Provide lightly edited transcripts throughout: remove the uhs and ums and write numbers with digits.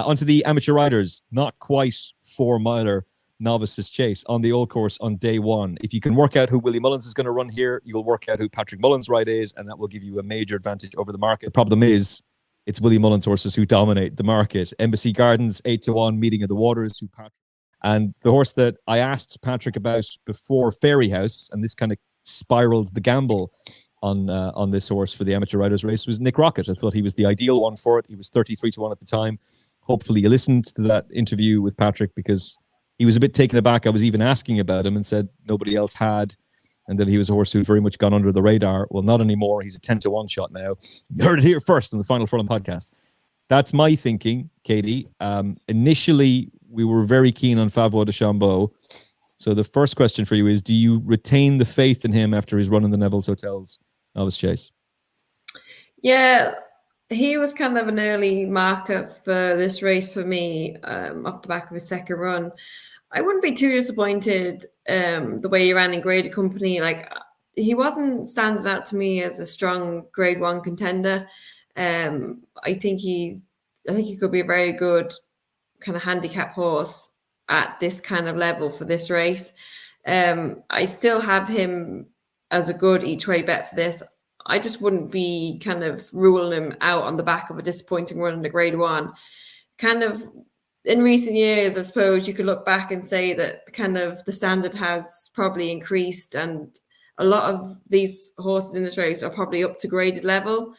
Onto the amateur riders, not quite 4-miler novices chase on the old course on day one. If you can work out who Willie Mullins is going to run here, you'll work out who Patrick Mullins' ride is, and that will give you a major advantage over the market. The problem is, it's Willie Mullins horses who dominate the market. Embassy Gardens, 8-1, Meeting of the Waters, who Patrick. And the horse that I asked Patrick about before Fairy House, and this kind of spiraled the gamble on this horse for the amateur riders race, was Nick Rocket. I thought he was the ideal one for it. He was 33-1 at the time. Hopefully you listened to that interview with Patrick, because he was a bit taken aback. I was even asking about him and said nobody else had, and that he was a horse who'd very much gone under the radar. Well, not anymore. He's a 10-1 shot now. You heard it here first on the Final Furlong podcast. That's my thinking, Katie. Initially, we were very keen on Favre de Chambeau. So the first question for you is, do you retain the faith in him after his run in the Neville's Hotels Novice Chase? Yeah, he was kind of an early marker for this race for me, off the back of his second run. I wouldn't be too disappointed the way he ran in Graded Company. Like, he wasn't standing out to me as a strong Grade 1 contender. I think he could be a very good kind of handicap horse at this kind of level for this race. I still have him as a good each way bet for this. I just wouldn't be kind of ruling him out on the back of a disappointing run in the Grade 1. Kind of in recent years, I suppose you could look back and say that kind of the standard has probably increased, and a lot of these horses in this race are probably up to graded level.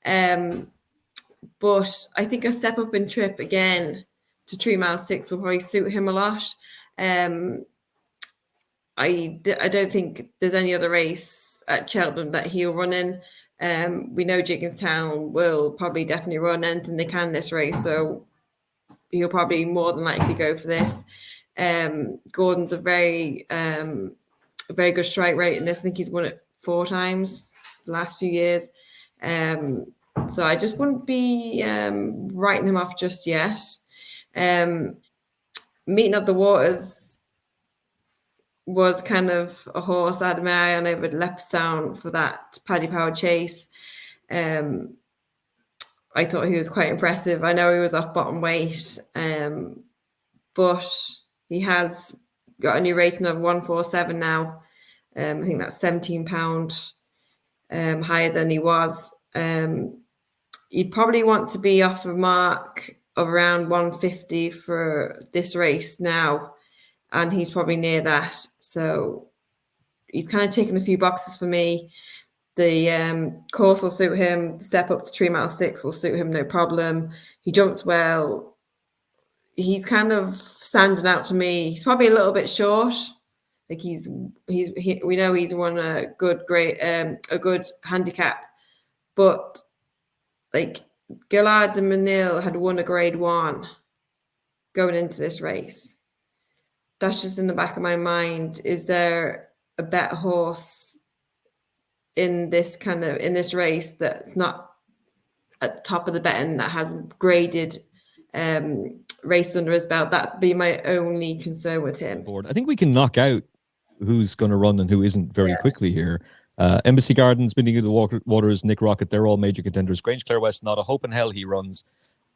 But I think a step up in trip again to 3 mile 6 will probably suit him a lot. I don't think there's any other race at Cheltenham that he'll run in. We know Jigginstown will probably definitely run anything they can this race, so he'll probably more than likely go for this. Gordon's a very good strike rate in this. I think he's won it 4 times the last few years. So I just wouldn't be writing him off just yet. Meeting of the Waters was kind of a horse I had my eye on over at Leopardstown for that Paddy Power chase. I thought he was quite impressive. I know he was off bottom weight, but he has got a new rating of 147 now. I think that's £17 higher than he was. You'd probably want to be off a mark of around 150 for this race now, and he's probably near that. So he's kind of ticking a few boxes for me. The course will suit him. The step up to 3 mile 6 will suit him, no problem. He jumps well. He's kind of standing out to me. He's probably a little bit short. Like we know he's won a good handicap, but like Gillard and Manil had won a Grade 1 going into this race. That's just in the back of my mind. Is there a better horse in this race that's not at the top of the betting, that has graded races under his belt? That'd be my only concern with him. I think we can knock out who's going to run and who isn't very quickly here. Embassy Gardens, Meeting of the Waters, Nick Rocket, they're all major contenders. Grange Clare West, not a hope in hell he runs.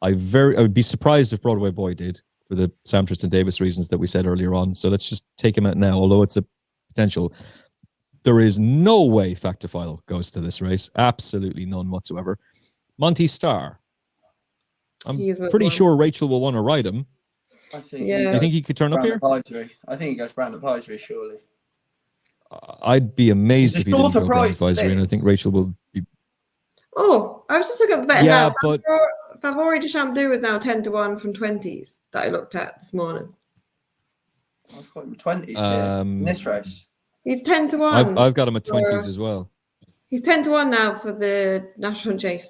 I would be surprised if Broadway Boy did, for the Sam Tristan Davis reasons that we said earlier on. So let's just take him out now, although it's a potential. There is no way Factifile goes to this race. Absolutely none whatsoever. Monty Starr. I'm pretty sure Rachel will want to ride him. I think. Do you think he could turn up here? Advisory. I think he goes Brandon Advisory, surely. I'd be amazed if he didn't go Brandon Advisory, and I think Rachel will be. Oh, I was just looking at the bet now. But Favori de Chambeau is now 10-1 from 20s that I looked at this morning. I've got him 20s in this race. He's 10-1. I've got him at 20s as well. He's 10-1 now for the National Hunt Chase.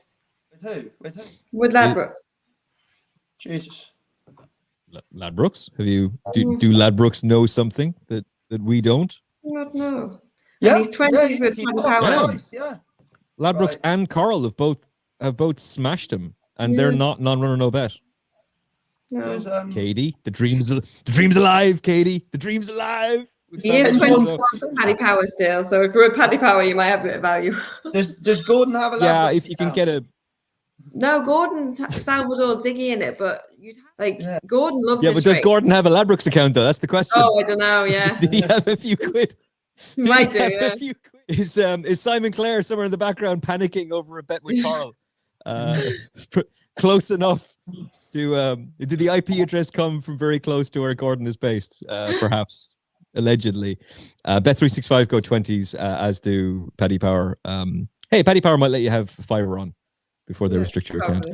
With who? With Ladbrokes. Jesus. Ladbrokes? Do Ladbrokes know something that we don't? I don't know. Yeah, and he's 20s with Paddy Power. Yeah. Ladbrokes and Coral have both smashed him, and they're not non-runner no bet. No. Katie, the dream's alive. Katie, the dream's alive. He is 21 for Paddy Power still, so if you're with Paddy Power, you might have a bit of value. Does Gordon have a Ladbrokes? Yeah, if you can get a. No, Gordon's Salvador Ziggy in it, but Gordon loves Yeah, this but does race. Gordon have a Ladbrokes account though? That's the question. Oh, I don't know. Yeah, Did he have a few quid? he might do. Yeah. Is Simon Clare somewhere in the background panicking over a bet with Carl? Close enough to did the IP address come from very close to where Gordon is based? Perhaps, allegedly. Bet365 go 20s, as do Paddy Power. Hey, Paddy Power might let you have $5 on before they restrict your account.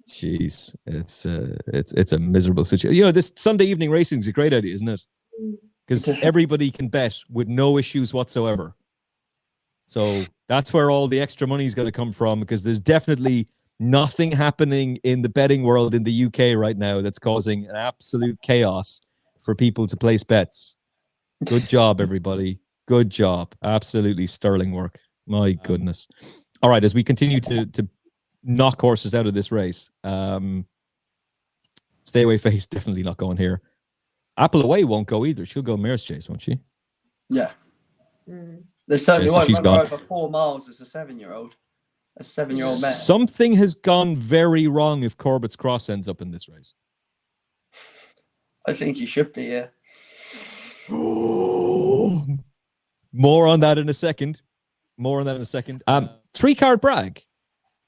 Jeez, it's a miserable situation. You know, this Sunday evening racing is a great idea, isn't it? Because everybody can bet with no issues whatsoever. So that's where all the extra money is going to come from, because there's definitely nothing happening in the betting world in the UK right now that's causing an absolute chaos for people to place bets. Good job, everybody. Good job. Absolutely sterling work. My goodness. All right, as we continue to knock horses out of this race, Stay Away Face definitely not going here. Apple Away won't go either. She'll go Mare's Chase, won't she? Yeah. They certainly won't she's run gone. over 4 miles as a 7-year-old. A 7-year-old mare. Something has gone very wrong if Corbett's Cross ends up in this race. I think he should be, yeah. More on that in a second. 3-card brag.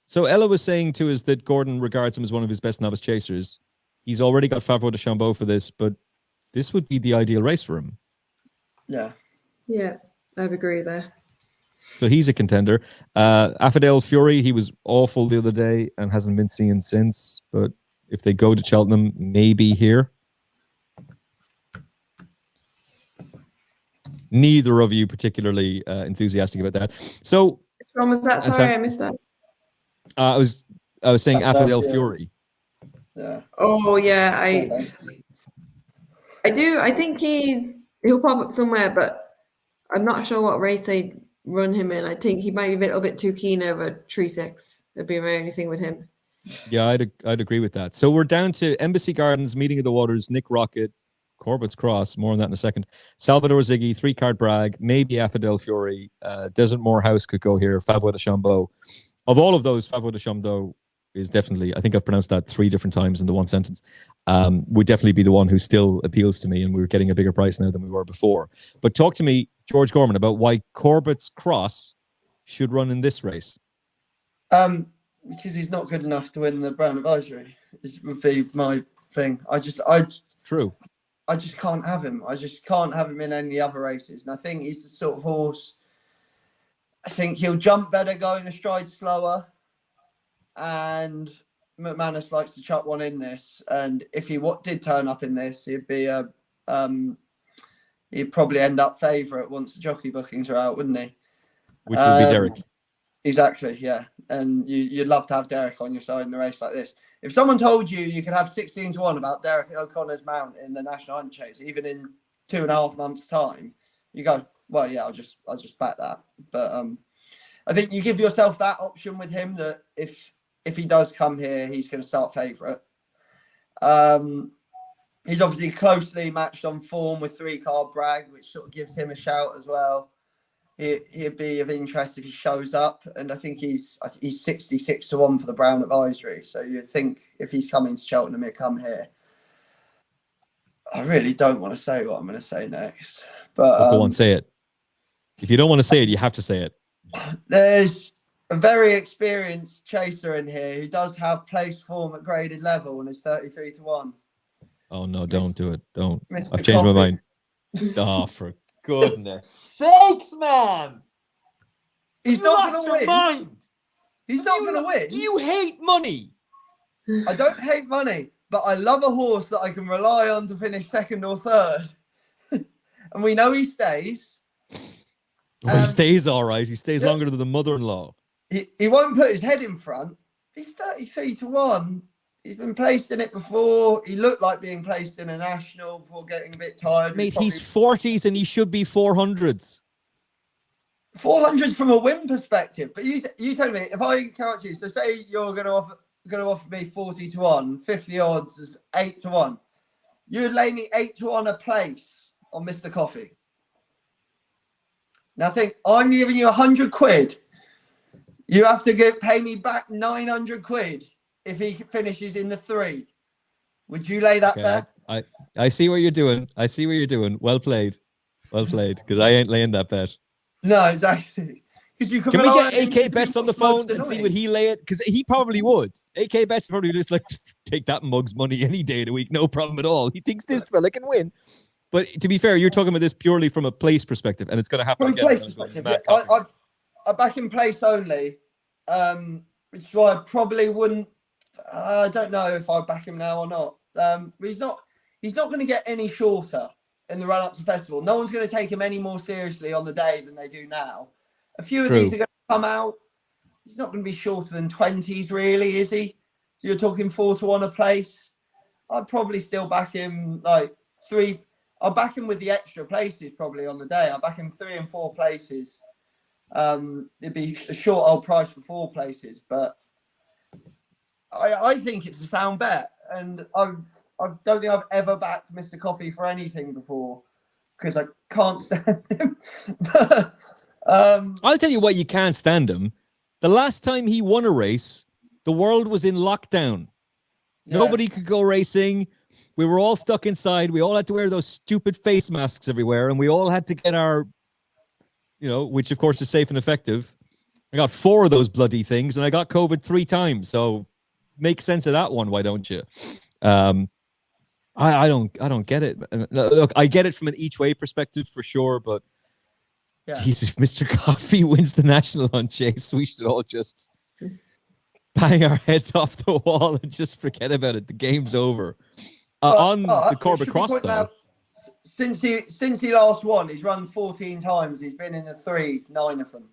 So Ella was saying to us that Gordon regards him as one of his best novice chasers. He's already got Favreau de Chambeau for this, but this would be the ideal race for him. Yeah. Yeah, I'd agree there. So he's a contender. Affadale Fury, he was awful the other day and hasn't been seen since. But if they go to Cheltenham, maybe here. Neither of you particularly enthusiastic about that. So, which one was that? Sorry, I missed that. I was saying Affadale Fury. Yeah. Oh yeah, I do. I think he'll pop up somewhere, but I'm not sure what race they run him in. I think he might be a little bit too keen over 3-6. That'd be my only thing with him. Yeah, I'd agree with that. So we're down to Embassy Gardens, Meeting of the Waters, Nick Rocket, Corbett's Cross. More on that in a second. Salvador Ziggy, 3-card brag, maybe Affadale Fury. Desert Morehouse could go here. Favreau de Chambeau. Of all of those, Favreau de Chambeau is definitely, I think I've pronounced that 3 different times in the one sentence, would definitely be the one who still appeals to me, and we're getting a bigger price now than we were before. But talk to me, George Gorman, about why Corbett's Cross should run in this race. Because he's not good enough to win the Brown Advisory, would be my thing. True. I just can't have him. I just can't have him in any other races. And I think he's the sort of horse, I think he'll jump better going a stride slower. And McManus likes to chuck one in this. And if he did turn up in this, he'd be he'd probably end up favourite once the jockey bookings are out, wouldn't he? Which would be Derek. Exactly, yeah. And you'd love to have Derek on your side in a race like this. If someone told you could have 16-1 about Derek O'Connor's mount in the National Hunt Chase, even in 2.5 months' time, you go, well, yeah, I'll just back that. But I think you give yourself that option with him, that if he does come here, he's going to start favourite. He's obviously closely matched on form with 3-card brag, which sort of gives him a shout as well. He'd be of interest if he shows up, and I think he's 66-1 for the Brown Advisory. So you'd think if he's coming to Cheltenham, he'll come here. I really don't want to say what I'm going to say next, but go on, say it. If you don't want to say it, you have to say it. There's a very experienced chaser in here who does have place form at graded level and is 33-1. Oh no! Don't do it! Don't. Mr. I've changed my mind. Oh, for goodness sakes, man! He's not going to win. Mind. He's not going to win. Do you hate money? I don't hate money, but I love a horse that I can rely on to finish second or third. And we know he stays. Well, he stays all right. He stays longer than the mother-in-law. He won't put his head in front. He's 33-1. He's been placed in it before. He looked like being placed in a national before getting a bit tired. Mate, he's 40s and he should be 400s. 400s from a win perspective. But you tell me, if I count you, so say you're going to offer me 40-1, 50 odds is 8-1. You'd lay me 8-1 a place on Mr. Coffee. Now think, I'm giving you 100 quid You have to pay me back 900 quid if he finishes in the 3. Would you lay that bet? I see what you're doing. Well played. Because I ain't laying that bet. No, exactly. Because you can we get AK Bets on the phone and see would he lay it? Because he probably would. AK Bets probably just like take that mug's money any day of the week, no problem at all. He thinks this fella can win. But to be fair, you're talking about this purely from a place perspective, and it's going to happen from a place perspective. Yeah. I back in place only, which is why I probably wouldn't. I don't know if I back him now or not. But he's not going to get any shorter in the run-up to festival. No one's going to take him any more seriously on the day than they do now. A few of these are going to come out. He's not going to be shorter than 20s, really, is he? So you're talking 4-1 a place. I'd probably still back him like 3. I'll back him with the extra places probably on the day. I'll back him 3 and 4 places. It'd be a short old price for 4 places, but I think it's a sound bet, and I don't think I've ever backed Mr. Coffee for anything before because I can't stand him. I'll tell you what, you can't stand him. The last time he won a race, the world was in lockdown. Yeah. Nobody could go racing. We were all stuck inside. We all had to wear those stupid face masks everywhere, and we all had to get our, which of course is safe and effective. I got 4 of those bloody things, and I got COVID 3 times. So make sense of that one, why don't you? I don't get it. Look, I get it from an each way perspective for sure, but Jesus, if Mr. Coffee wins the National Hunt Chase, we should all just bang our heads off the wall and just forget about it. The game's over. The Corbett Cross, though. Since he last won, he's run 14 times. He's been in the 3, 9 of them.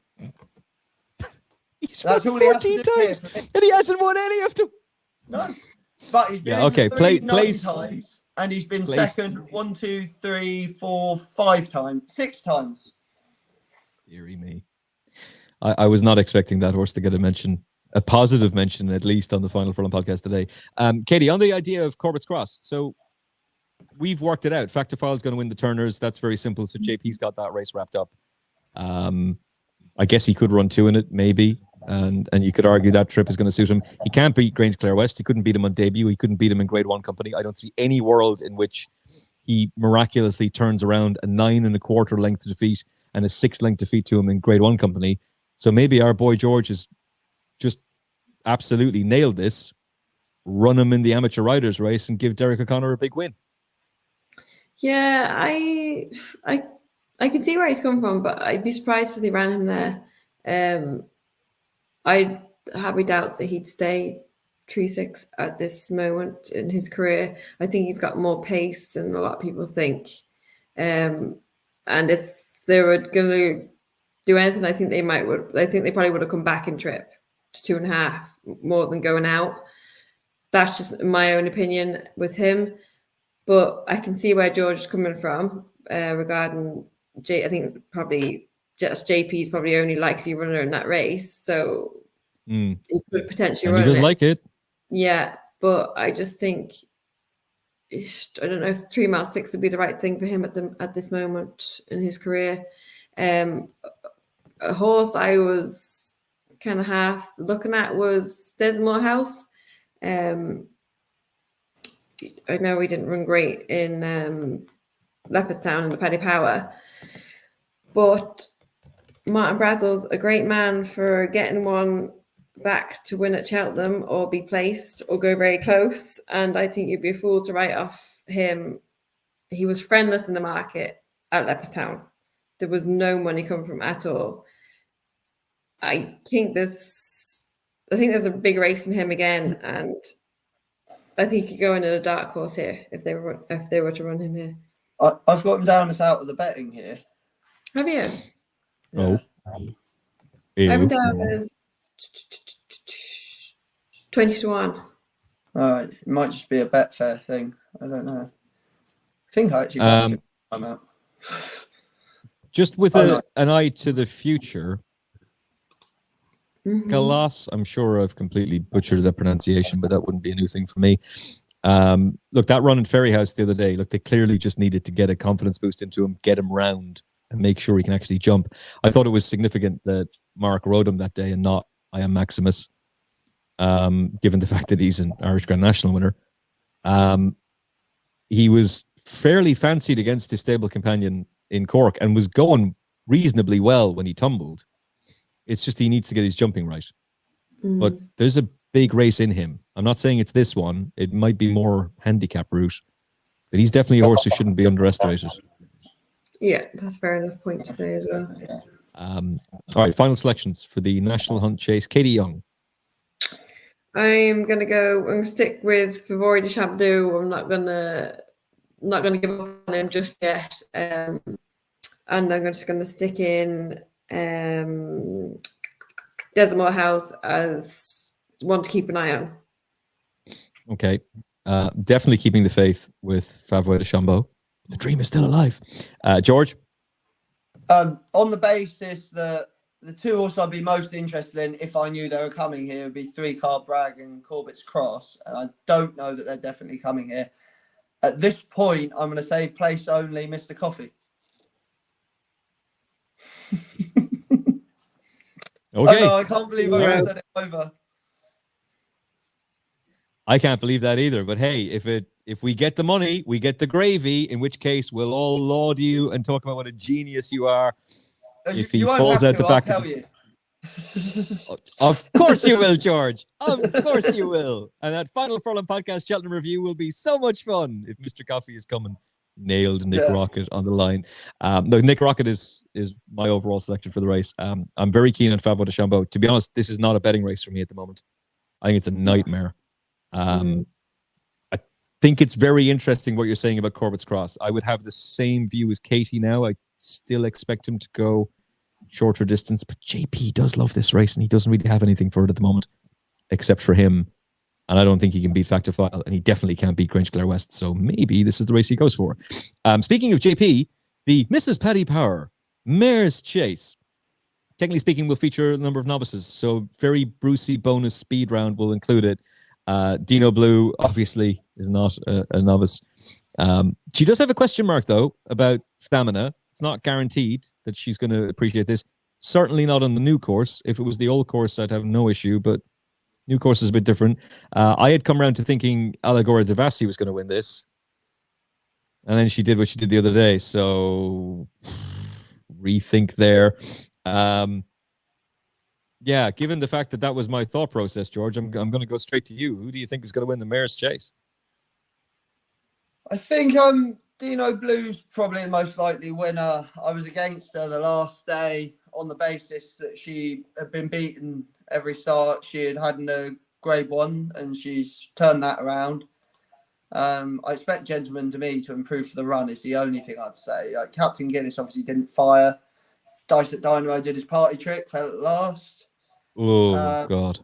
He's run 14 times, and he hasn't won any of them. No, but he's been in the 3, 9 times, and he's been second 1, 2, 3, 4, 5 times, 6 times. Deary me. I was not expecting that horse to get a positive mention, at least on the Final Furlong podcast today. Katie, on the idea of Corbett's Cross, so we've worked it out. Factophile is going to win the Turners. That's very simple. So JP's got that race wrapped up. I guess he could run 2 in it, maybe. And you could argue that trip is going to suit him. He can't beat Grange Clare West. He couldn't beat him on debut. He couldn't beat him in Grade 1 company. I don't see any world in which he miraculously turns around a 9 1/4 length to defeat and a 6 length defeat to him in Grade 1 company. So maybe our boy George has just absolutely nailed this. Run him in the amateur riders race and give Derek O'Connor a big win. Yeah, I can see where he's come from, but I'd be surprised if they ran him there. I have my doubts that he'd stay 3-6 at this moment in his career. I think he's got more pace than a lot of people think. And if they were going to do anything, I think they probably would have come back in trip to 2.5 more than going out. That's just my own opinion with him. But I can see where George is coming from regarding I think probably just JP is probably only likely runner in that race, so he could potentially run it. He does like it. Yeah, but I just think I don't know if 3 mile 6 would be the right thing for him at this moment in his career. A horse I was kind of half looking at was Desmore House. I know he didn't run great in Leopardstown in the Paddy Power, but Martin Brazel's a great man for getting one back to win at Cheltenham or be placed or go very close. And I think you'd be a fool to write off him. He was friendless in the market at Leopardstown. There was no money coming from at all. I think there's a big race in him again, and I think he could go in a dark horse here if they were to run him here. I've got him down as out of the betting here. Have you? Oh. I have him down as 20-1. All right, it might just be a Betfair thing. I don't know. I think I actually got I'm out. Just with an eye to the future, Galas, I'm sure I've completely butchered the pronunciation, but that wouldn't be a new thing for me. Look, that run in Ferryhouse the other day, look, they clearly just needed to get a confidence boost into him, get him round, and make sure he can actually jump. I thought it was significant that Mark rode him that day and not I Am Maximus, given the fact that he's an Irish Grand National winner. He was fairly fancied against his stable companion in Cork and was going reasonably well when he tumbled. It's just he needs to get his jumping right. But there's a big race in him. I'm not saying it's this one. It might be more handicap route. But he's definitely a horse who shouldn't be underestimated. Yeah, that's fair enough point to say as well. All right, final selections for the National Hunt Chase. Katie Young. I'm gonna stick with Favori de Champdou. I'm not gonna give up on him just yet. And I'm just gonna stick in Desert Morehouse as one to keep an eye on. Okay. Definitely keeping the faith with Favori de Champdou. The dream is still alive. George? On the basis that the two horses I'd be most interested in if I knew they were coming here would be 3 Card Bragg and Corbett's Cross. And I don't know that they're definitely coming here. At this point, I'm going to say place only Mr. Coffee. Okay. Oh, no, I can't believe I said it over. I can't believe that either. But hey, if we get the money, we get the gravy, in which case we'll all laud you and talk about what a genius you are. If he falls out the back I'll tell you. Of course you will, George. Of course you will. And that Final Furlong Podcast Cheltenham review will be so much fun if Mr. Coffee is coming. Nailed Nick Rocket on the line. No, Nick Rocket is my overall selection for the race. I'm very keen on Favori de Champdou. To be honest, this is not a betting race for me at the moment. I think it's a nightmare. I think it's very interesting what you're saying about Corbett's Cross. I would have the same view as Katie now. I still expect him to go shorter distance, but JP does love this race and he doesn't really have anything for it at the moment except for him. And I don't think he can beat Factor File, and he definitely can't beat Grange Clare West. So maybe this is the race he goes for. Speaking of JP, the Mrs. Paddy Power Mare's Chase, technically speaking, will feature a number of novices. So very Brucey bonus speed round will include it. Dino Blue obviously is not a novice. She does have a question mark though about stamina. It's not guaranteed that she's going to appreciate this. Certainly not on the new course. If it was the old course, I'd have no issue, but new course is a bit different. I had come around to thinking Allegora Devassi was going to win this. And then she did what she did the other day. So rethink there. Yeah, given the fact that that was my thought process, George, I'm going to go straight to you. Who do you think is going to win the Mare's Chase? I think Dino Blue's probably the most likely winner. I was against her the last day on the basis that she had been beaten every start she had in a Grade 1, and she's turned that around. I expect Gentleman to me to improve for the run is the only thing I'd say. Captain Guinness obviously didn't fire. Dice at Dynamo did his party trick, fell at last. Oh, God.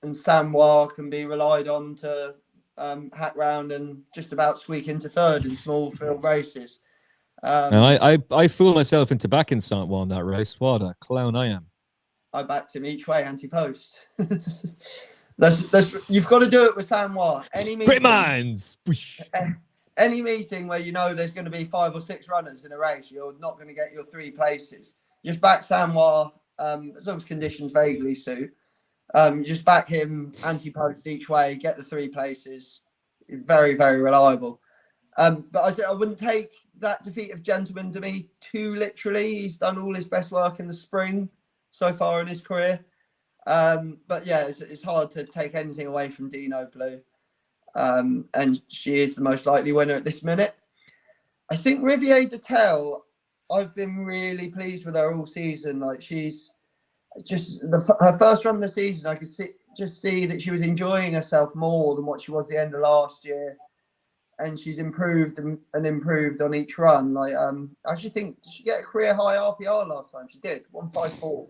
And Samoa can be relied on to hack round and just about squeak into third in small field races. I fooled myself into backing Samoa on that race. What a clown I am. I backed him each way, ante-post. You've got to do it with Samoa. Great minds! Any meeting where you know there's going to be 5 or 6 runners in a race, you're not going to get your 3 places. Just back Samoa, as long as conditions vaguely suit. Just back him ante-post each way, get the 3 places. Very, very reliable. But I wouldn't take that defeat of Gentleman to me too literally. He's done all his best work in the spring so far in his career. But yeah, it's hard to take anything away from Dino Blue. And she is the most likely winner at this minute. I think Riviere de Tel, I've been really pleased with her all season. Like, she's just her first run of the season, I could see that she was enjoying herself more than what she was at the end of last year. And she's improved and improved on each run. Like, I actually think, did she get a career high RPR last time? She did, 154.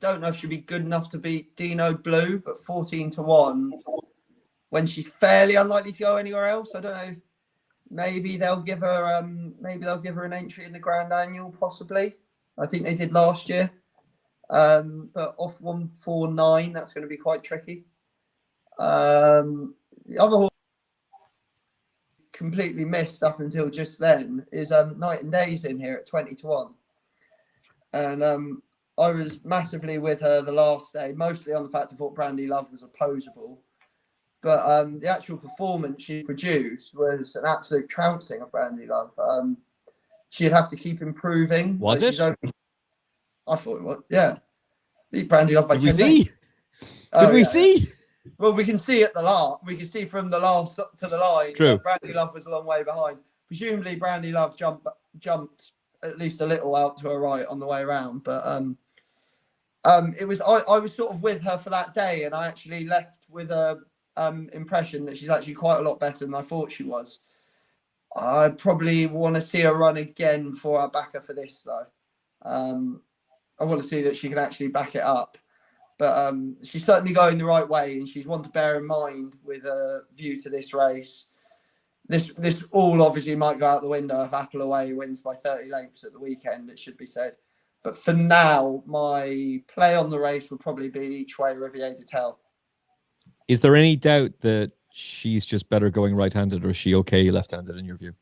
Don't know if she'll be good enough to beat Dino Blue, but 14-1 when she's fairly unlikely to go anywhere else. I don't know. Maybe they'll give her an entry in the Grand Annual, possibly. I think they did last year. But off 149, that's going to be quite tricky. The other horse completely missed up until just then is Night and Days in here at 20-1. And massively with her the last day, mostly on the fact I thought Brandy Love was opposable. But the actual performance she produced was an absolute trouncing of Brandy Love. She'd have to keep improving. Was it? I thought it was. Yeah. Beat Brandy Love by 10 Did we see? Did we see? Well, we can see at the last. We can see from the last to the line. True. Brandy Love was a long way behind. Presumably, Brandy Love jumped at least a little out to her right on the way around. But it was I was sort of with her for that day, and I actually left with a impression that she's actually quite a lot better than I thought she was. I probably want to see her run again before I back her for this, though. I want to see that she can actually back it up. But she's certainly going the right way, and she's one to bear in mind with a view to this race. This all obviously might go out the window if Apple Away wins by 30 lengths at the weekend, it should be said. But for now, my play on the race would probably be each way Riviere de Tel. Is there any doubt that she's just better going right-handed, or is she okay left-handed in your view?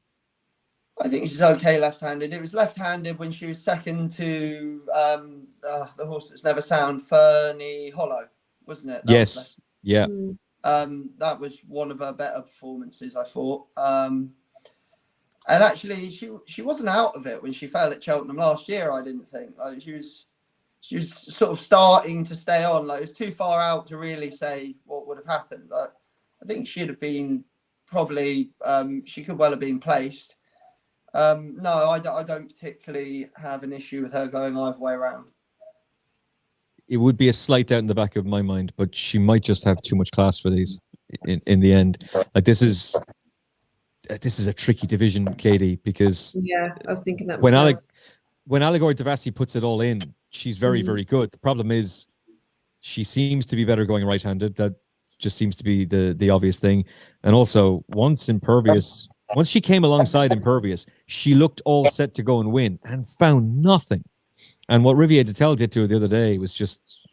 I think she's okay left-handed. It was left-handed when she was second to the horse that's never sound, Fernie Hollow, wasn't it? Yes. Yeah. That was one of her better performances, I thought. And actually, she wasn't out of it when she fell at Cheltenham last year. I didn't think she was sort of starting to stay on. Like, it was too far out to really say what would have happened. But I think she'd have been probably she could well have been placed. No, I don't particularly have an issue with her going either way around. It would be a slight doubt in the back of my mind, but she might just have too much class for these in the end. Like, this is a tricky division, Katie, because I was thinking that when Allegory Devassi puts it all in, she's very, very good. The problem is she seems to be better going right-handed. That just seems to be the obvious thing. And also, once she came alongside Impervious, she looked all set to go and win and found nothing. And what Riviere de Tel did to her the other day was just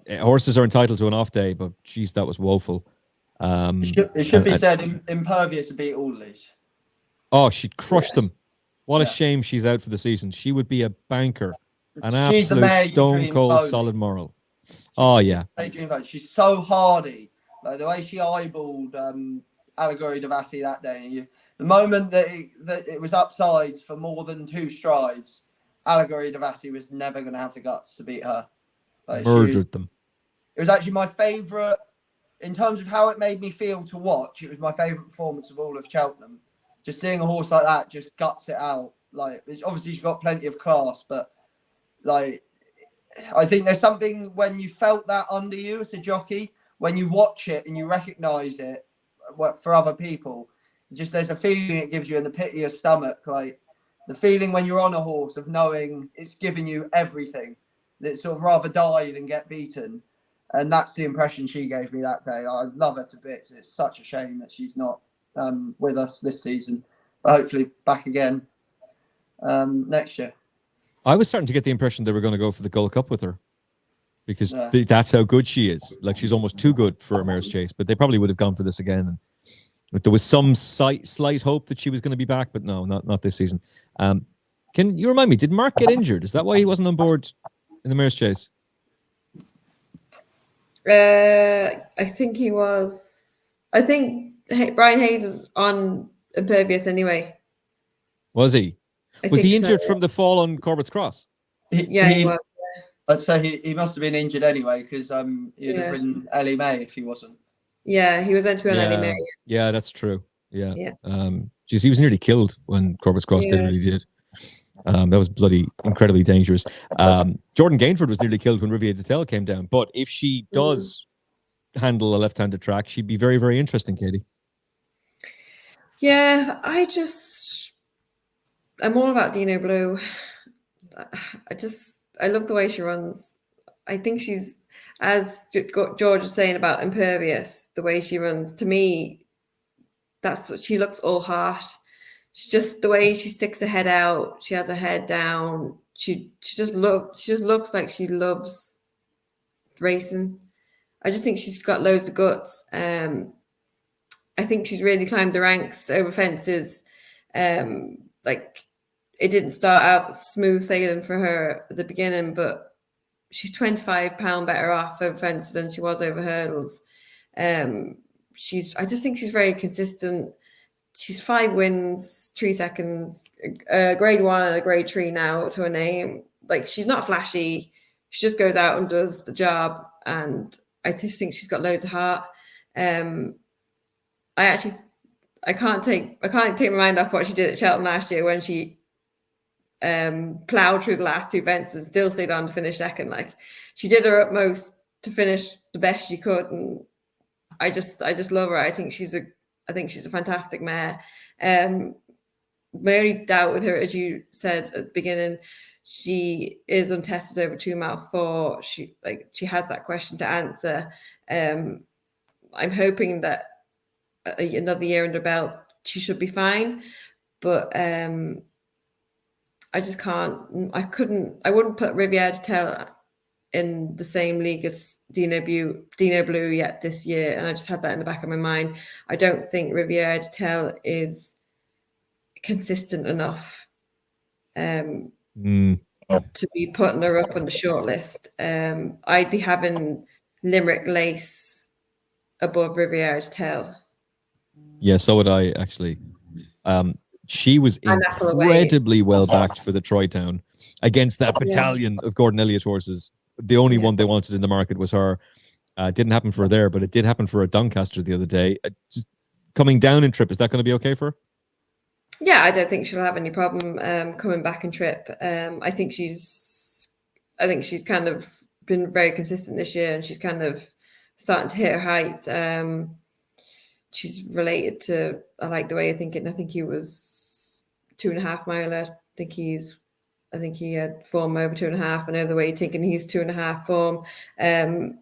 horses are entitled to an off day, but geez, that was woeful. It should be said, Impervious to beat all these. Oh, she'd crushed them. What a shame she's out for the season. She would be a banker, an absolute stone cold solid moral. Oh yeah, she's so hardy. Like the way she eyeballed Allegory Devassi that day. The moment that it was upsides for more than 2 strides, Allegory Devassi was never going to have the guts to beat her. Like, murdered them. It was actually my favourite, in terms of how it made me feel to watch. It was my favourite performance of all of Cheltenham. Just seeing a horse like that just guts it out. Like, obviously she's got plenty of class, but like, I think there's something when you felt that under you as a jockey, when you watch it and you recognise it for other people, just there's a feeling it gives you in the pit of your stomach, like the feeling when you're on a horse of knowing it's giving you everything, that sort of rather die than get beaten. And that's the impression she gave me that day. I love her to bits. It's such a shame that she's not with us this season, but hopefully back again next year. I was starting to get the impression they were going to go for the Gold Cup with her, because that's how good she is. Like, she's almost too good for a mare's chase, but they probably would have gone for this again. And there was some slight hope that she was going to be back, but no, not this season. Can you remind me, did Mark get injured? Is that why he wasn't on board in the mare's chase? I think he was. I think Brian Hayes was on Impervious anyway. Was he? Was he injured from the fall on Corbett's Cross? He was. I'd say he must have been injured anyway, because he'd have ridden Ellie May if he wasn't. Yeah, he was meant to be on Ellie May. Yeah, that's true. Yeah. Geez, he was nearly killed when Corbett's Cross did what he did. That was bloody incredibly dangerous. Jordan Gainford was nearly killed when Riviere de Tel came down. But if she does handle a left-handed track, she'd be very, very interesting, Katie. Yeah, I'm all about Dino Blue. I love the way she runs. I think she's, as George was saying about Impervious, the way she runs, to me, that's what she looks all heart. She's just the way she sticks her head out. She has her head down. She just looks like she loves racing. I just think she's got loads of guts. I think she's really climbed the ranks over fences. Like, it didn't start out smooth sailing for her at the beginning, but she's £25 better off over fences than she was over hurdles. I just think she's very consistent. She's 5 wins, 3 seconds, grade 1 and a grade 3 now to her name. Like, she's not flashy. She just goes out and does the job. And I just think she's got loads of heart. I can't take my mind off what she did at Cheltenham last year when she ploughed through the last 2 events and still stayed on to finish second. Like, she did her utmost to finish the best she could, and I just love her. I think she's a fantastic mare. My only doubt with her, as you said at the beginning, she is untested over 2 mile 4. She has that question to answer. I'm hoping that another year under belt, she should be fine. But I just can't. I wouldn't put Riviere de Tel in the same league as Dino Blue yet this year, and I just had that in the back of my mind. I don't think Riviere de Tel is consistent enough to be putting her up on the shortlist. I'd be having Limerick Lace above Riviere de Tel. Yeah, so would I, actually. She was incredibly well backed for the Troytown against that battalion of Gordon Elliott horses. The only one they wanted in the market was her. Didn't happen for her there, but it did happen for a Doncaster the other day. Just coming down in trip, is that going to be okay for her? Yeah, I don't think she'll have any problem coming back in trip. I think she's kind of been very consistent this year, and she's kind of starting to hit her heights. She's related to, I like the way you're thinking. I think he was 2.5 miler. I think he had form over 2.5. I know the way you're thinking, he's 2.5 form. The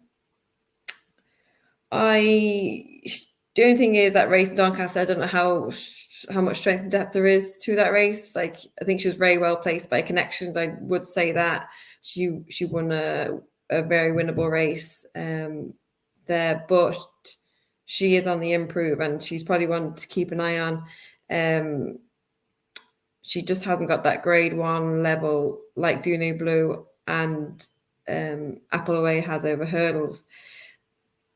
only thing is that race in Doncaster, I don't know how much strength and depth there is to that race. Like, I think she was very well placed by connections. I would say that she won a very winnable race there, but she is on the improve, and she's probably one to keep an eye on. She just hasn't got that grade 1 level like Duno Blue and Apple Away has over hurdles.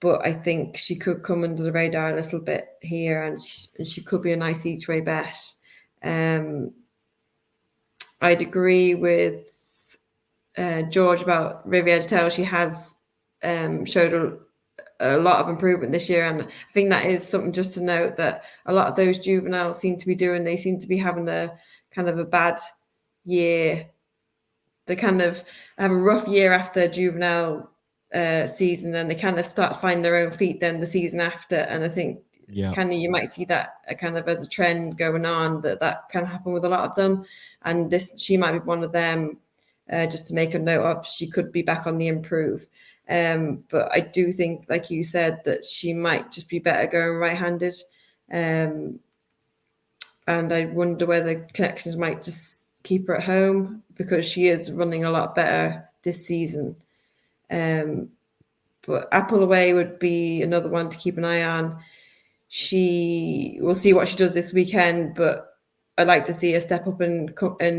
But I think she could come under the radar a little bit here, and she could be a nice each way bet. I'd agree with George about Riviere de Tel. She has showed a lot of improvement this year, and I think that is something just to note, that a lot of those juveniles seem to be having a kind of a bad year. They kind of have a rough year after juvenile season, and they kind of start to find their own feet then the season after. And I think kind of you might see that kind of as a trend going on, that can happen with a lot of them. And she might be one of them. Just to make a note of, she could be back on the improve. But I do think, like you said, that she might just be better going right-handed. And I wonder whether connections might just keep her at home, because she is running a lot better this season. But Apple Away would be another one to keep an eye on. We'll see what she does this weekend, but I'd like to see her step up in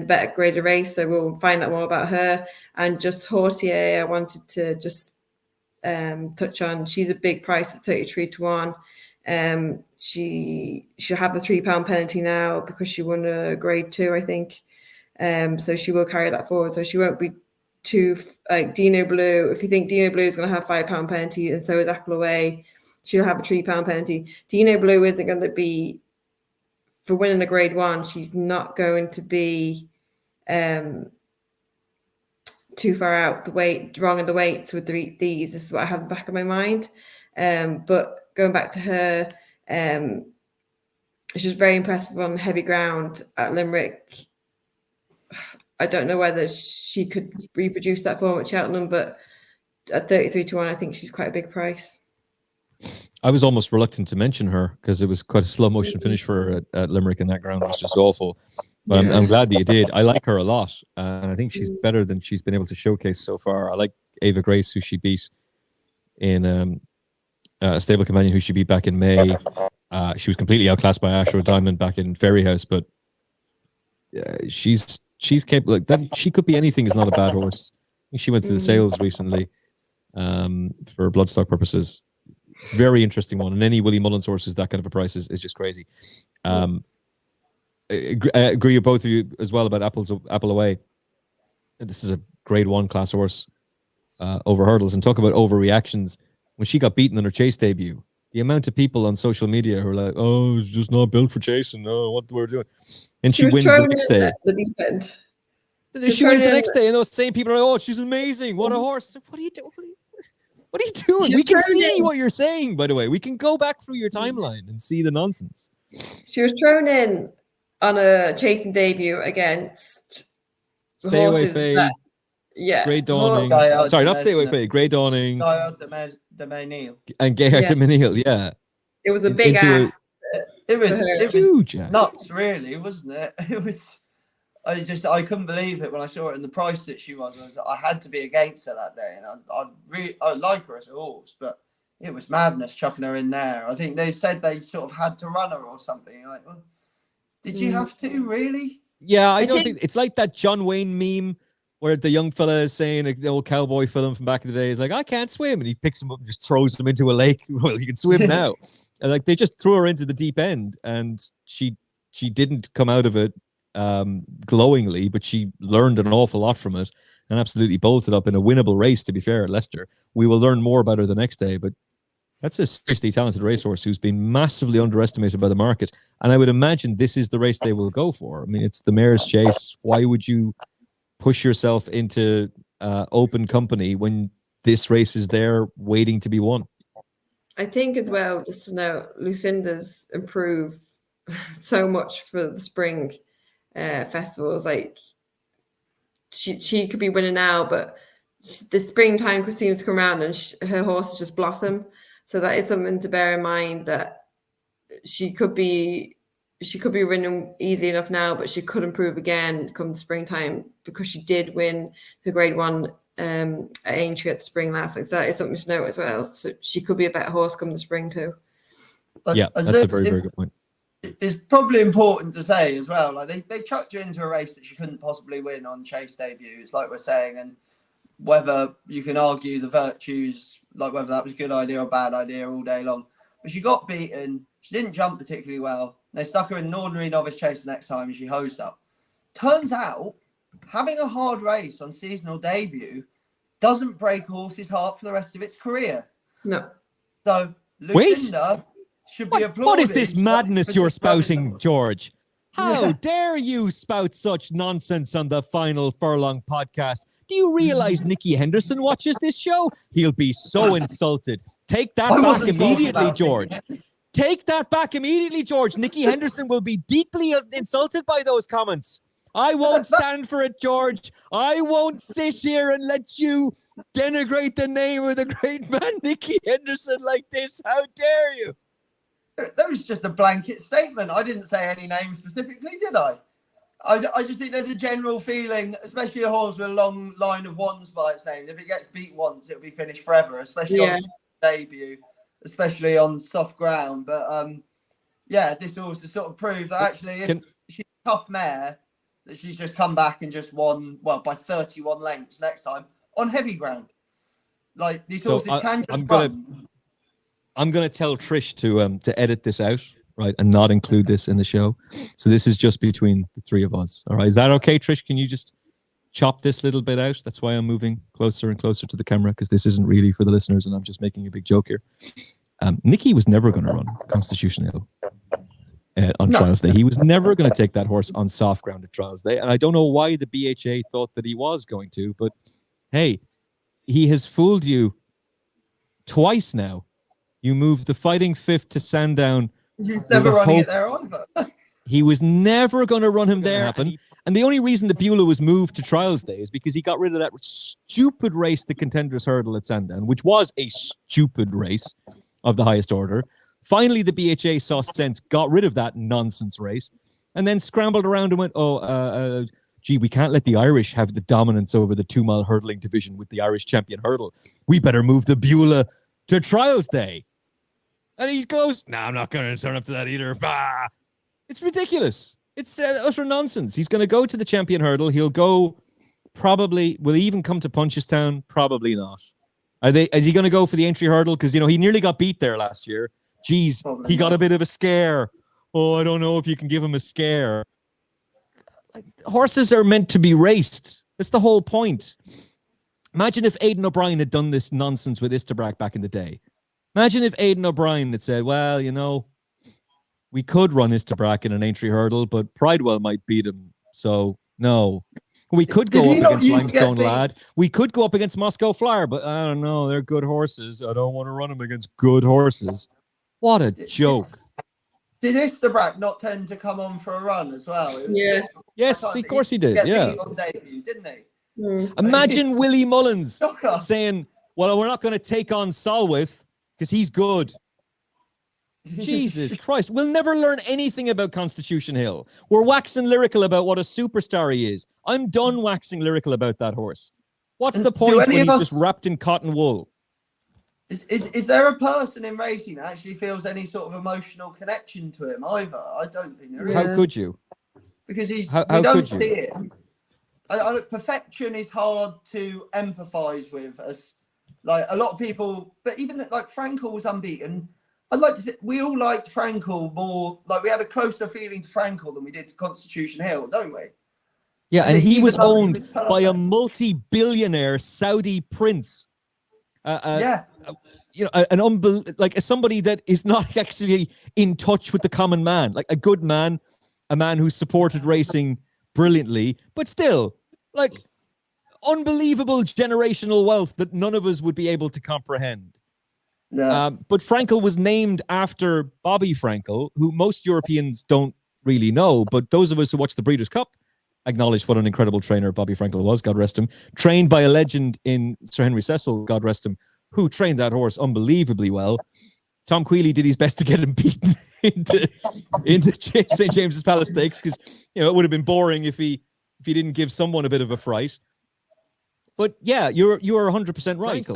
better graded race, so we'll find out more about her. And just Hortier, I wanted to just touch on. She's a big price at 33 to 1. She'll have the £3 penalty now because she won a grade 2, I think. So she will carry that forward. So she won't be too like Dino Blue. If you think Dino Blue is going to have £5 penalty, and so is Apple Away, she'll have a £3 penalty. Dino Blue isn't going to be, for winning a grade 1, she's not going to be too far out wrong in the weights with these. This is what I have in the back of my mind. But going back to her, she was very impressive on heavy ground at Limerick. I don't know whether she could reproduce that form at Cheltenham, but at 33 to 1, I think she's quite a big price. I was almost reluctant to mention her because it was quite a slow motion finish for her at Limerick, and that ground was just awful. But I'm glad that you did. I like her a lot. I think she's better than she's been able to showcase so far. I like Ava Grace, who she beat in a stable companion, who she beat back in May. She was completely outclassed by Ashrow Diamond back in Ferryhouse, but she's capable. Like that, she could be anything. Is not a bad horse. I think she went to the sales recently for bloodstock purposes. Very interesting one. And any Willie Mullins horse is that kind of a price is just crazy. I agree with both of you as well about Apple Away. This is a grade 1 class horse over hurdles. And talk about overreactions. When she got beaten on her chase debut, the amount of people on social media who are like, "Oh, it's just not built for chasing. No, what we're doing," and she wins the next day. The deep end. She wins the next day, and those same people are like, "Oh, she's amazing. What a horse! What are you doing? What are you doing? We can see what you're saying. By the way, we can go back through your timeline and see the nonsense." She was thrown in on a chasing debut against Stay Away Faye. Yeah. Grey Dawning. Sorry, not Stay Away Faye. Grey Dawning. De Menil. And Gaillard de Menil, yeah. It was a big ass. It was huge. Nuts, really, wasn't it? It was. I couldn't believe it when I saw it and the price that she was. I had to be against her that day, and I like her as a horse, but it was madness chucking her in there. I think they said they sort of had to run her or something. You're like, well, did you have to really? Yeah, I don't think it's like that John Wayne meme where the young fella is saying, the old cowboy film from back in the day, is like, "I can't swim," and he picks him up and just throws him into a lake. Well, you can swim now. And like they just threw her into the deep end, and she didn't come out of it glowingly, but she learned an awful lot from it and absolutely bolted up in a winnable race. To be fair, at Leicester, we will learn more about her the next day, but that's a seriously talented racehorse who's been massively underestimated by the market. And I would imagine this is the race they will go for. I mean, it's the Mayor's Chase. Why would you push yourself into open company when this race is there waiting to be won? I think as well, just to note, Lucinda's improved so much for the spring festivals. Like she could be winning now, but the springtime seems to come around and her horses just blossom. So that is something to bear in mind, that she could be winning easy enough now, but she could improve again come the springtime, because she did win the grade 1 at Aintree at the spring last night. So that is something to note as well. So she could be a better horse come the spring too. Yeah, that's a very, very good point. It's probably important to say as well, like they chucked her into a race that she couldn't possibly win on chase debut. It's like we're saying, and whether you can argue the virtues, like whether that was a good idea or bad idea all day long. But she got beaten. She didn't jump particularly well. They stuck her in an ordinary novice chase the next time and she hosed up. Turns out, having a hard race on seasonal debut doesn't break a horse's heart for the rest of its career. No. So Lucinda should be applauded. What is this madness you're spouting, George? How dare you spout such nonsense on the Final Furlong podcast? Do you realize Nicky Henderson watches this show? He'll be so insulted. Take that back immediately, George. Take that back immediately, George. Nicky Henderson will be deeply insulted by those comments. I won't stand for it, George. I won't sit here and let you denigrate the name of the great man, Nicky Henderson, like this. How dare you? That was just a blanket statement. I didn't say any names specifically, did I? I just think there's a general feeling, especially a horse with a long line of ones by its name. If it gets beat once, it'll be finished forever, especially on debut, especially on soft ground. But this horse has sort of proved that actually, if she's a tough mare, that she's just come back and just won, by 31 lengths next time on heavy ground. Like these horses can just run. I'm going to tell Trish to edit this out, right, and not include this in the show. So this is just between the three of us. All right. Is that okay, Trish? Can you just chop this little bit out? That's why I'm moving closer and closer to the camera, because this isn't really for the listeners and I'm just making a big joke here. Nicky was never going to run Constitution Hill on Trials Day. He was never going to take that horse on soft ground at Trials Day. And I don't know why the BHA thought that he was going to, but hey, he has fooled you twice now. You moved the Fighting Fifth to Sandown. He's never running it there either. He was never going to run him there. And the only reason the Beulah was moved to Trials Day is because he got rid of that stupid race, the Contenders Hurdle at Sandown, which was a stupid race of the highest order. Finally, the BHA saw sense, got rid of that nonsense race, and then scrambled around and went, we can't let the Irish have the dominance over the 2-mile hurdling division with the Irish champion hurdle. We better move the Beulah to Trials Day. And he goes, no, I'm not going to turn up to that either. Bah! It's ridiculous. It's utter nonsense. He's going to go to the champion hurdle. He'll go probably, will he even come to Punchestown? Probably not. Is he going to go for the entry hurdle? Because, he nearly got beat there last year. Geez, he got a bit of a scare. Oh, I don't know if you can give him a scare. Horses are meant to be raced. That's the whole point. Imagine if Aidan O'Brien had done this nonsense with Istabrack back in the day. Imagine if Aidan O'Brien had said, well, we could run Istabrack in an entry hurdle, but Pridewell might beat him. So, no. We could go up against Limestone Lad. We could go up against Moscow Flyer, but I don't know. They're good horses. I don't want to run them against good horses. What a joke. Did Istabrack not tend to come on for a run as well? Yeah. Yes, of course he did. Yeah. On debut, didn't he? Imagine Willie Mullins saying, well, we're not going to take on Solwith because he's good. Jesus Christ. We'll never learn anything about Constitution Hill. We're waxing lyrical about what a superstar he is. I'm done waxing lyrical about that horse. What's the point when he's just wrapped in cotton wool? Is there a person in racing that actually feels any sort of emotional connection to him either? I don't think there is. How could you? Because we don't see it. Perfection is hard to empathise with. As like a lot of people, but even like Frankel was unbeaten. I'd like to think we all liked Frankel more. Like we had a closer feeling to Frankel than we did to Constitution Hill, don't we? Yeah, and he was owned by a multi-billionaire Saudi prince. As somebody that is not actually in touch with the common man, like a good man, a man who supported racing brilliantly, but still, like, unbelievable generational wealth that none of us would be able to comprehend. No. But Frankel was named after Bobby Frankel, who most Europeans don't really know, but those of us who watch the Breeders' Cup acknowledge what an incredible trainer Bobby Frankel was, God rest him, trained by a legend in Sir Henry Cecil, God rest him, who trained that horse unbelievably well. Tom Queally did his best to get him beaten into St. James's Palace Stakes because it would have been boring if he didn't give someone a bit of a fright. But yeah, you are 100% right.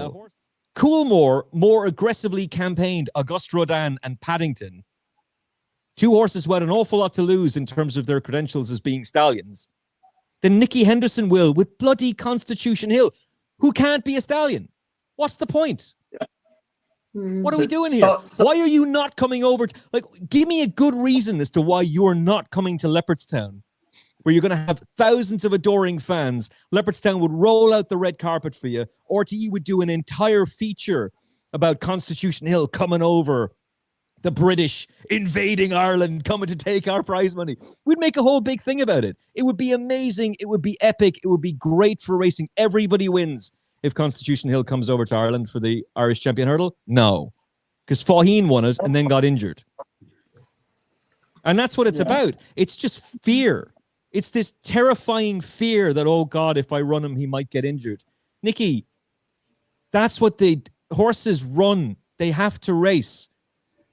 Coolmore more aggressively campaigned Auguste Rodin and Paddington, two horses who had an awful lot to lose in terms of their credentials as being stallions, than Nicky Henderson will with bloody Constitution Hill, who can't be a stallion. What's the point? What are we doing here? Why are you not coming over? Give me a good reason as to why you're not coming to Leopardstown, where you're going to have thousands of adoring fans. Leopardstown would roll out the red carpet for you. RTE would do an entire feature about Constitution Hill coming over, the British invading Ireland, coming to take our prize money. We'd make a whole big thing about it. It would be amazing. It would be epic. It would be great for racing. Everybody wins. If Constitution Hill comes over to Ireland for the Irish Champion Hurdle? No. Because Faugheen won it and then got injured. And that's what it's about. It's just fear. It's this terrifying fear that, oh God, if I run him, he might get injured. Nicky, that's what horses run. They have to race.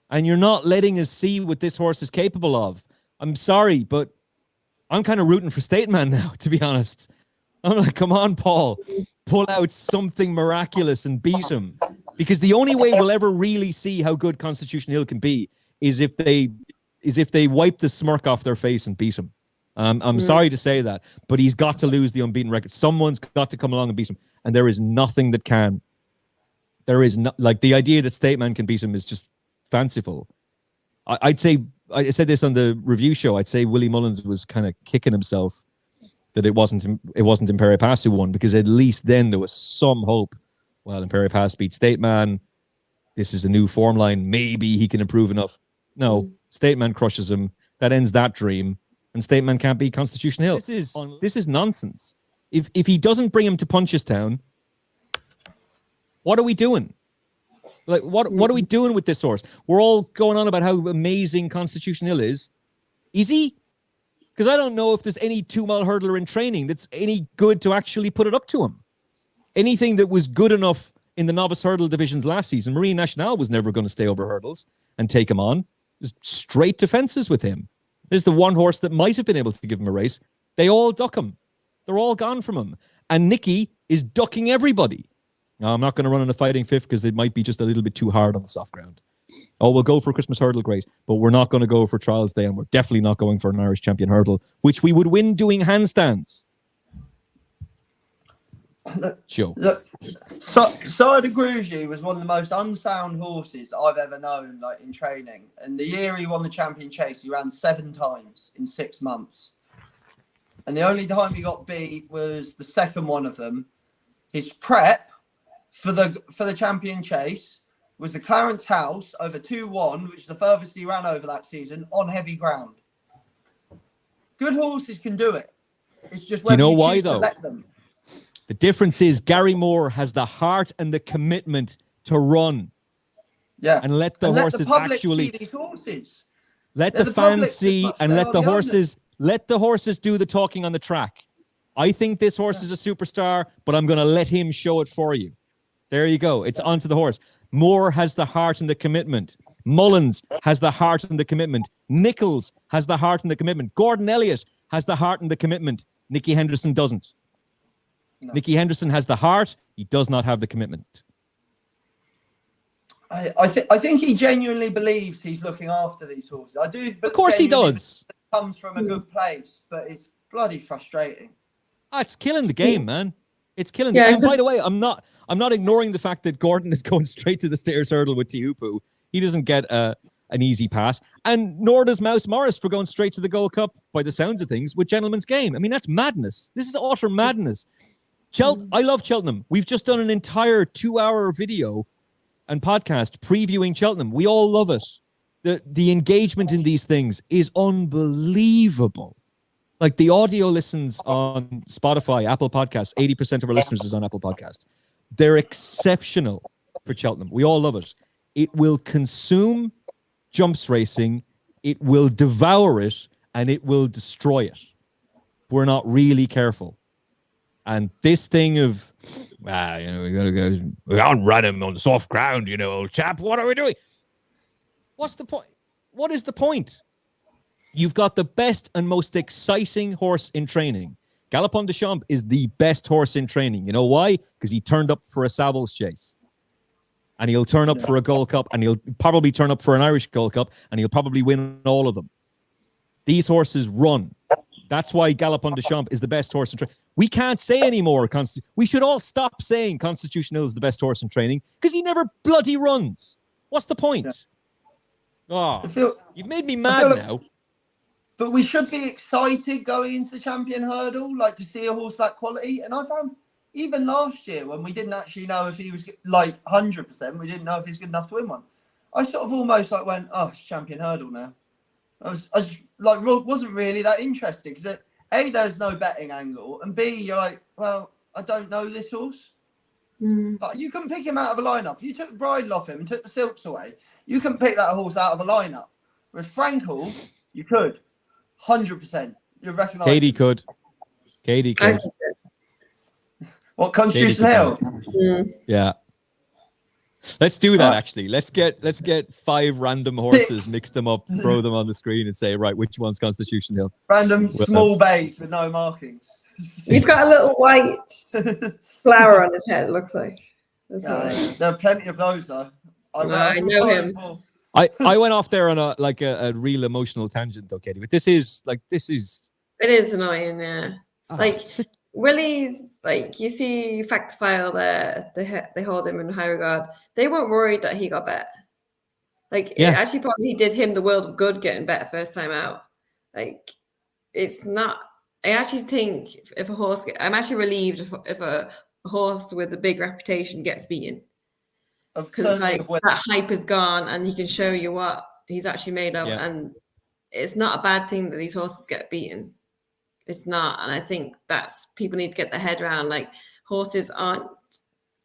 And you're not letting us see what this horse is capable of. I'm sorry, but I'm kind of rooting for Stateman now, to be honest. I'm like, come on, Paul, pull out something miraculous and beat him. Because the only way we'll ever really see how good Constitution Hill can be is if they wipe the smirk off their face and beat him. I'm sorry to say that, but he's got to lose the unbeaten record. Someone's got to come along and beat him. And there is nothing that can. There is not, like, the idea that Stateman can beat him is just fanciful. I'd say, I said this on the review show, I'd say Willie Mullins was kind of kicking himself that it wasn't Imperial Pass who won, because at least then there was some hope. Well, Imperial Pass beat Stateman. This is a new form line. Maybe he can improve enough. No, Stateman crushes him. That ends that dream. And Stateman can't beat Constitution Hill. This is nonsense. If he doesn't bring him to Punchestown, what are we doing? Like, what are we doing with this horse? We're all going on about how amazing Constitution Hill is. Is he? Because I don't know if there's any 2-mile hurdler in training that's any good to actually put it up to him. Anything that was good enough in the novice hurdle divisions last season, Marine National was never going to stay over hurdles and take him on. There's straight to fences with him. There's the one horse that might have been able to give him a race. They all duck him. They're all gone from him. And Nicky is ducking everybody. Now, I'm not going to run on a fighting fifth because it might be just a little bit too hard on the soft ground. Oh, we'll go for Christmas hurdle, great. But we're not going to go for Trials Day, and we're definitely not going for an Irish champion hurdle, which we would win doing handstands. Sure. Look, Side of Grugy was one of the most unsound horses I've ever known, like in training. And the year he won the champion chase, he ran 7 times in 6 months. And the only time he got beat was the second one of them. His prep for the champion chase was the Clarence House over 2-1, which is the furthest he ran over that season on heavy ground. Good horses can do it. It's just whether you choose to let them. The difference is Gary Moore has the heart and the commitment to run. Yeah. And let the horses actually see these horses. Let the fans see and let the horses do the talking on the track. I think this horse is a superstar, but I'm going to let him show it for you. There you go. It's onto the horse. Moore has the heart and the commitment. Mullins has the heart and the commitment. Nichols has the heart and the commitment. Gordon Elliott has the heart and the commitment. Nicky Henderson doesn't. No. Nicky Henderson has the heart. He does not have the commitment. I think he genuinely believes he's looking after these horses. I do. Of course he does. It comes from a good place, but it's bloody frustrating. It's killing the game, man. It's killing the game. And by the way, I'm not ignoring the fact that Gordon is going straight to the stairs hurdle with Teahupoo. He doesn't get an easy pass. And nor does Mouse Morris for going straight to the Gold Cup, by the sounds of things, with Gentleman's Game. I mean, that's madness. This is utter madness. I love Cheltenham. We've just done an entire 2-hour video and podcast previewing Cheltenham. We all love it. The engagement in these things is unbelievable. Like the audio listens on Spotify, Apple Podcasts, 80% of our listeners is on Apple Podcast. They're exceptional for Cheltenham. We all love it. It will consume jumps racing, it will devour it, and it will destroy it. We're not really careful. And this thing of, we gotta go, we can't run him on soft ground, old chap. What are we doing? What's the point? What is the point? You've got the best and most exciting horse in training. Galopin des Champs is the best horse in training. You know why? Because he turned up for a Savills chase. And he'll turn up for a Gold Cup, and he'll probably turn up for an Irish Gold Cup, and he'll probably win all of them. These horses run. That's why Galopin des Champs is the best horse in training. We can't say anymore. We should all stop saying Constitution Hill is the best horse in training because he never bloody runs. What's the point? Oh, you've made me mad now. But we should be excited going into the champion hurdle, like to see a horse that quality. And I found even last year when we didn't actually know if he was like 100%, we didn't know if he was good enough to win one. I sort of almost like went, it's champion hurdle now. I was like, wasn't really that interested because A, there's no betting angle, and B, you're like, well, I don't know this horse. But you can pick him out of a lineup. If you took the bridle off him and took the silks away, you can pick that horse out of a lineup. Whereas Frankel, you could. 100%. You recognise. Katie could. What, Constitution Hill? Yeah. Let's do that, actually. Let's get 5 random horses, mix them up, throw them on the screen and say, right, which one's Constitution Hill? Random small bays with no markings. He's got a little white flower on his head, it looks like. There are plenty of those, though. I know him. I went off there on a real emotional tangent, though, Katie. But this is. It is annoying, yeah. Willie's, you see Factifile there, they hold him in high regard. They weren't worried that he got bet. It actually probably did him the world of good getting bet first time out. It's not. I actually think if a horse, I'm actually relieved if a horse with a big reputation gets beaten. Because that hype is gone and he can show you what he's actually made of. Yeah. And it's not a bad thing that these horses get beaten. It's not. And I think people need to get their head around. Horses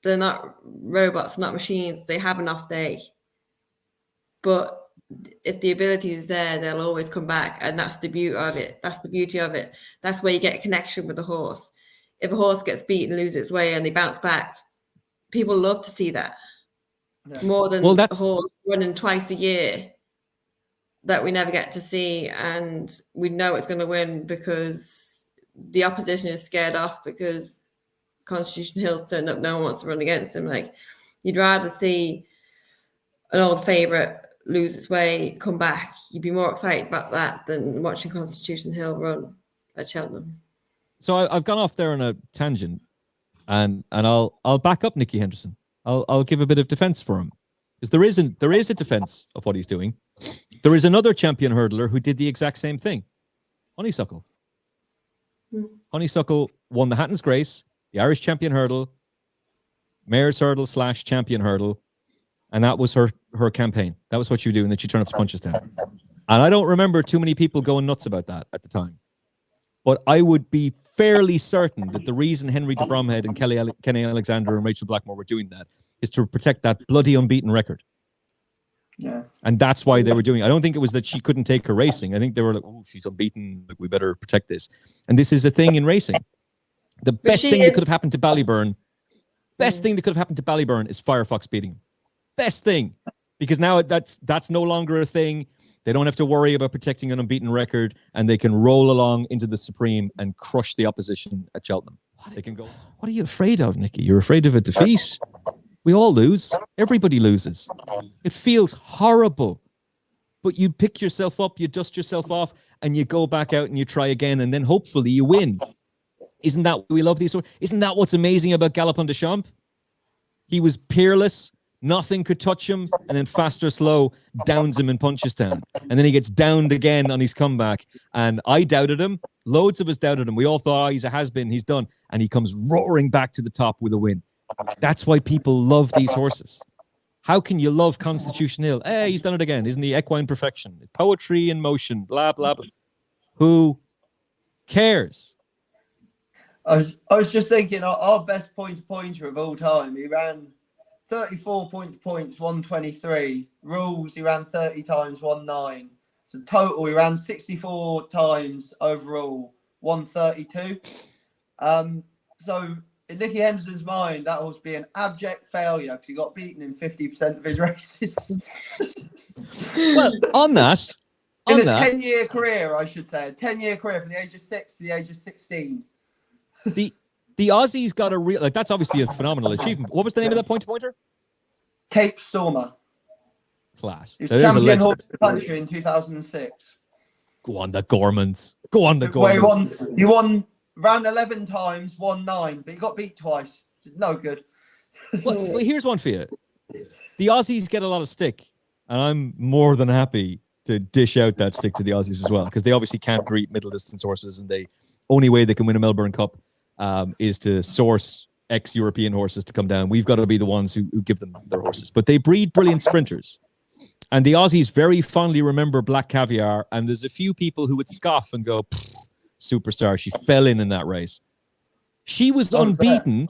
they're not robots, not machines. They have an off day. But if the ability is there, they'll always come back. And that's the beauty of it. That's the beauty of it. That's where you get a connection with the horse. If a horse gets beaten, loses its way, and they bounce back, people love to see that. Yeah. More than a horse running twice a year that we never get to see, and we know it's going to win because the opposition is scared off because Constitution Hill's turned up, no one wants to run against him. You'd rather see an old favourite lose its way, come back, you'd be more excited about that than watching Constitution Hill run at Cheltenham. So I've gone off there on a tangent, and I'll back up Nicky Henderson. I'll give a bit of defence for him, because there is a defence of what he's doing. There is another champion hurdler who did the exact same thing, Honeysuckle. Honeysuckle won the Hatton's Grace, the Irish Champion Hurdle, Mayor's Hurdle / Champion Hurdle, and that was her campaign. That was what she would do, and then she turned up to Punchestown. And I don't remember too many people going nuts about that at the time. But I would be fairly certain that the reason Henry de Bromhead and Kenny Alexander and Rachel Blackmore were doing that is to protect that bloody unbeaten record. Yeah. And that's why they were doing it. I don't think it was that she couldn't take her racing. I think they were like, oh, she's unbeaten. Like, we better protect this. And this is a thing in racing. The best thing that could have happened to Ballyburn, is Firefox beating him. Best thing. Because now that's no longer a thing. They don't have to worry about protecting an unbeaten record, and they can roll along into the Supreme and crush the opposition at Cheltenham. They can go. What are you afraid of, Nicky? You're afraid of a defeat? We all lose. Everybody loses. It feels horrible. But you pick yourself up, you dust yourself off, and you go back out and you try again, and then hopefully you win. Isn't that we love these? Isn't that what's amazing about Galopin Des Champs? He was peerless. Nothing could touch him, and then Fast or Slow downs him in Punchestown. And then he gets downed again on his comeback. And I doubted him. Loads of us doubted him. We all thought, he's a has-been, he's done. And he comes roaring back to the top with a win. That's why people love these horses. How can you love Constitution Hill? Hey, he's done it again. Isn't he equine perfection? Poetry in motion, blah, blah, blah. Who cares? I was just thinking, our best pointer of all time, he ran 34 points, 123. Rules, he ran 30 times, 19. So total, he ran 64 times overall, 132. So in Nicky Henderson's mind, that was be an abject failure because he got beaten in 50% of his races. Well, on that, in a 10-year career, I should say, a 10-year career from the age of 6 to the age of 16. The Aussies got a real, that's obviously a phenomenal achievement. What was the name of that pointer? Cape Stormer. Class. He was champion horse of the country in 2006. Go on, the Gormans. Go on, the Gormans. He won round 11 times, won 9, but he got beat twice. It's no good. Well, here's one for you. The Aussies get a lot of stick, and I'm more than happy to dish out that stick to the Aussies as well, because they obviously can't greet middle distance horses, and the only way they can win a Melbourne Cup is to source ex-European horses to come down. We've got to be the ones who give them their horses. But they breed brilliant sprinters. And the Aussies very fondly remember Black Caviar, and there's a few people who would scoff and go, superstar, she fell in that race. She was unbeaten.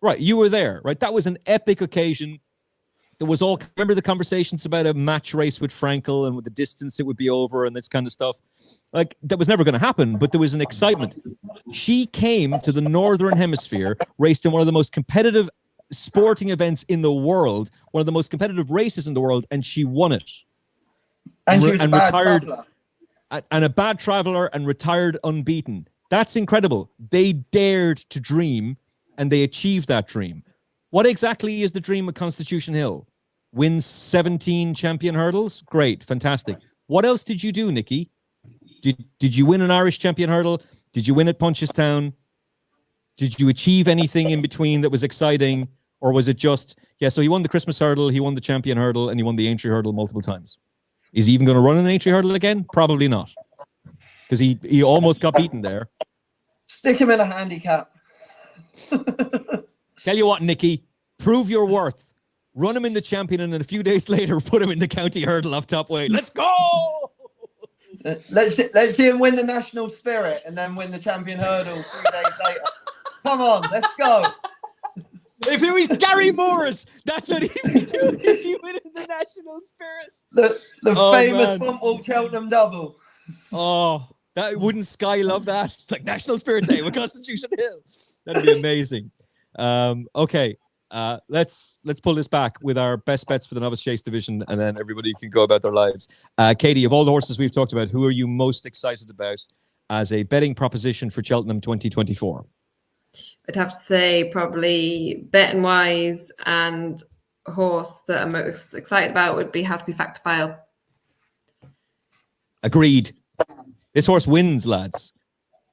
Right, you were there, right? That was an epic occasion. There was remember the conversations about a match race with Frankel and with the distance it would be over and this kind of stuff? Like, that was never going to happen, but there was an excitement. She came to the Northern Hemisphere, raced in one of the most competitive sporting events in the world, one of the most competitive races in the world, and she won it. And she was a bad traveler. And a bad traveler and retired unbeaten. That's incredible. They dared to dream, and they achieved that dream. What exactly is the dream of Constitution Hill? Win 17 champion hurdles? Great, fantastic. What else did you do, Nicky? Did you win an Irish champion hurdle? Did you win at Punchestown? Did you achieve anything in between that was exciting? Or was it just, so he won the Christmas hurdle, he won the champion hurdle, and he won the Aintree hurdle multiple times. Is he even going to run an Aintree hurdle again? Probably not. Because he almost got beaten there. Stick him in a handicap. Tell you what, Nicky, prove your worth. Run him in the champion, and then a few days later, put him in the county hurdle off top weight. Let's go! Let's see him win the national spirit and then win the champion hurdle 3 days later. Come on, let's go. If it was Gary Morris, that's what he'd be doing if he win the national spirit. The famous Fontwell Cheltenham double. Oh, wouldn't Sky love that? It's like National Spirit Day with Constitution Hill. That'd be amazing. Okay. Let's pull this back with our best bets for the Novice Chase division, and then everybody can go about their lives. Katie, of all the horses we've talked about, who are you most excited about as a betting proposition for Cheltenham 2024? I'd have to say probably betting wise and horse that I'm most excited about would be Have to Be Fact to File. Agreed. This horse wins, lads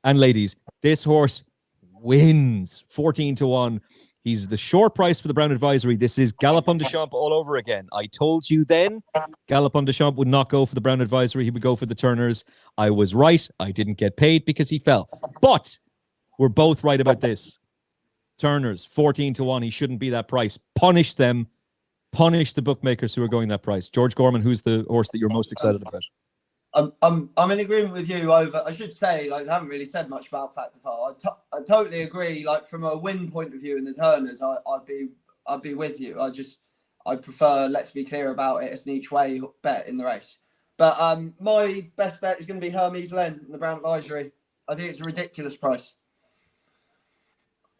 and ladies. This horse wins 14-1. He's the short price for the Brown Advisory. This is Galop on Deschamps all over again. I told you then Galop on Deschamps would not go for the Brown Advisory. He would go for the Turners. I was right. I didn't get paid because he fell. But we're both right about this. Turners, 14-1. He shouldn't be that price. Punish them. Punish the bookmakers who are going that price. George Gorman, who's the horse that you're most excited about? I'm in agreement with you over. I should say, like, I haven't really said much about Fact to File. I totally agree. Like, from a win point of view in the Turners, I'd be with you. I prefer Let's Be Clear About It as an each way bet in the race. But my best bet is going to be Hermes Len in the Brown Advisory. I think it's a ridiculous price.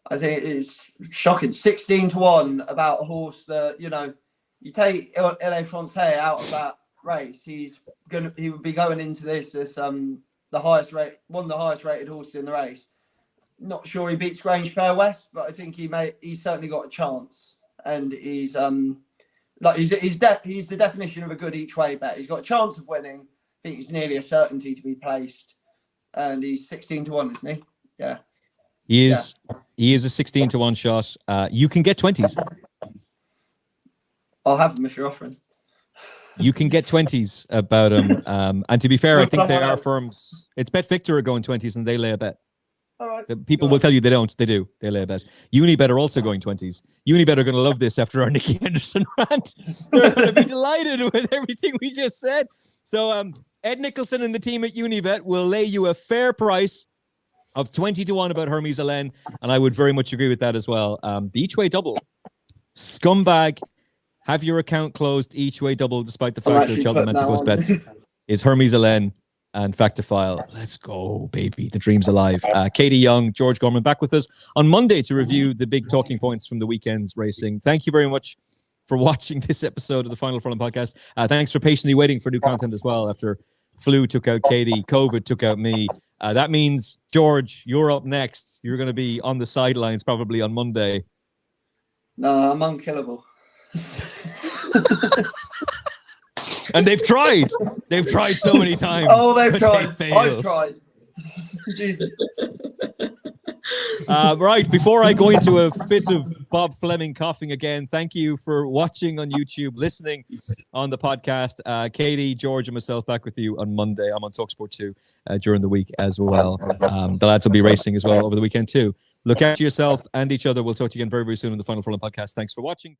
I think it's shocking. 16-1 about a horse that, you know, you take Ile Francais out of that race, he would be going into this as one of the highest rated horses in the race. Not sure he beats Grange Fair West, but I think he's certainly got a chance. And he's he's the definition of a good each way bet. He's got a chance of winning. I think he's nearly a certainty to be placed. And he's 16-1, isn't he? Yeah. He is a 16-1 shot. You can get 20s. I'll have them if you're offering. You can get 20s about him. And to be fair, I think there are firms. It's Bet Victor are going 20s and they lay a bet. All right. People will tell you they don't. They do. They lay a bet. Unibet are also going 20s. Unibet are going to love this after our Nicky Henderson rant. They're going to be delighted with everything we just said. So Ed Nicholson and the team at Unibet will lay you a fair price of 20-1 about Hermes Alen. And I would very much agree with that as well. The each way double. Scumbag. Have your account closed each way double, despite the fact that Cheltenham ante-post bets is Hermes Alen and Fact to File. Let's go, baby. The dream's alive. Katie Young, George Gorman back with us on Monday to review the big talking points from the weekend's racing. Thank you very much for watching this episode of the Final Furlong Podcast. Thanks for patiently waiting for new content as well after flu took out Katie, COVID took out me. That means, George, you're up next. You're going to be on the sidelines probably on Monday. No, I'm unkillable. And they've tried. They've tried so many times. Oh, they've tried. I've tried. Jesus. Right, before I go into a fit of Bob Fleming coughing again, thank you for watching on YouTube, listening on the podcast. Katie, George, and myself back with you on Monday. I'm on TalkSport 2 during the week as well. The lads will be racing as well over the weekend too. Look after yourself and each other. We'll talk to you again very, very soon on the Final Furlong Podcast. Thanks for watching.